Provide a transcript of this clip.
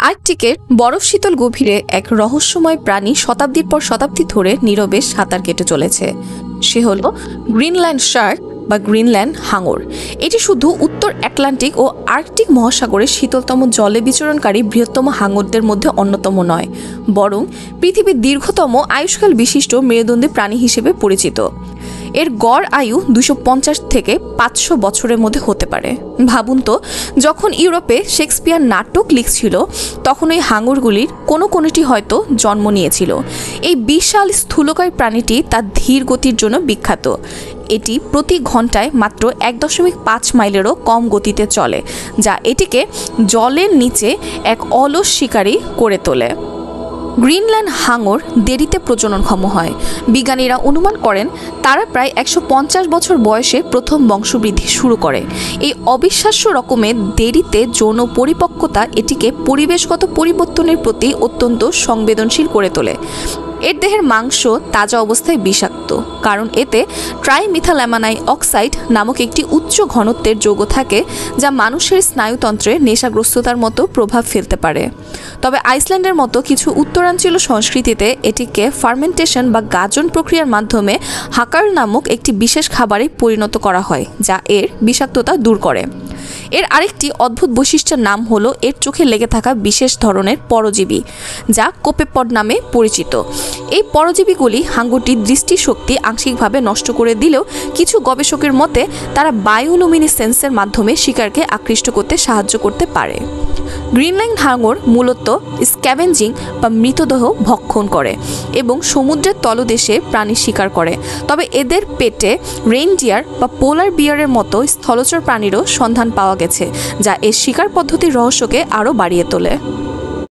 আর্কটিকের বরফ শীতল গভীরে এক রহস্যময় প্রাণী শতাব্দীর পর শতাব্দী ধরে নীরবে সাঁতার কেটে চলেছে। সে হলো গ্রিনল্যান্ড শার্ক বা গ্রিনল্যান্ড হাঙর। এটি শুধু উত্তর আটলান্টিক ও আর্কটিক মহাসাগরের শীতলতম জলে বিচরণকারী বৃহত্তম হাঙরদের মধ্যে অন্যতম নয়, বরং পৃথিবীর দীর্ঘতম আয়ুষ্কাল বিশিষ্ট মেরুদণ্ডী প্রাণী হিসেবে পরিচিত। এর গড় আয়ু 250 থেকে 500 বছরের মধ্যে হতে পারে। ভাবুন তো, যখন ইউরোপে শেক্সপিয়ার নাটক লিখছিল তখন ওই হাঙরগুলির কোনোটি হয়তো জন্ম নিয়েছিল। এই বিশাল স্থূলকায় প্রাণীটি তার ধীর গতির জন্য বিখ্যাত। এটি প্রতি ঘন্টায় মাত্র 1.5 মাইলেরও কম গতিতে চলে, যা এটিকে জলের নিচে এক অলস শিকারী করে তোলে। গ্রিনল্যান্ড হাঙর দেরিতে প্রজননক্ষম হয়। বিজ্ঞানীরা অনুমান করেন তারা প্রায় 150 বছর বয়সে প্রথম বংশবৃদ্ধি শুরু করে। এই অবিশ্বাস্য রকমের দেরিতে যৌন পরিপক্কতা এটিকে পরিবেশগত পরিবর্তনের প্রতি অত্যন্ত সংবেদনশীল করে তোলে। এর দেহের মাংস তাজা অবস্থায় বিষাক্ত, কারণ এতে ট্রাইমিথাইলামাইন অক্সাইড নামক একটি উচ্চ ঘনত্বের যৌগ থাকে, যা মানুষের স্নায়ুতন্ত্রে নেশাগ্রস্ততার মতো প্রভাব ফেলতে পারে। তবে আইসল্যান্ডের মতো কিছু উত্তরাঞ্চলীয় সংস্কৃতিতে এটিকে ফার্মেন্টেশন বা গাজন প্রক্রিয়ার মাধ্যমে হাকার নামক একটি বিশেষ খাবারে পরিণত করা হয়, যা এর বিষাক্ততা দূর করে। এর আরেকটি অদ্ভুত বৈশিষ্ট্যের নাম হলো এর চোখে লেগে থাকা বিশেষ ধরনের পরজীবী, যা কোপেপড নামে পরিচিত। এই পরজীবীগুলি হাঙরটির দৃষ্টিশক্তি আংশিকভাবে নষ্ট করে দিলেও কিছু গবেষকের মতে তারা বায়োলুমিনেসেন্সের মাধ্যমে শিকারকে আকৃষ্ট করতে সাহায্য করতে পারে। গ্রিনল্যান্ড হাঙর মূলত স্ক্যাভেঞ্জিং বা মৃতদেহ ভক্ষণ করে এবং সমুদ্রের তলদেশে প্রাণী শিকার করে। তবে এদের পেটে রেইনডিয়ার বা পোলার বিয়ারের মতো স্থলচর প্রাণীরও সন্ধান পাওয়া গেছে, যা এর শিকার পদ্ধতির রহস্যকে আরও বাড়িয়ে তোলে।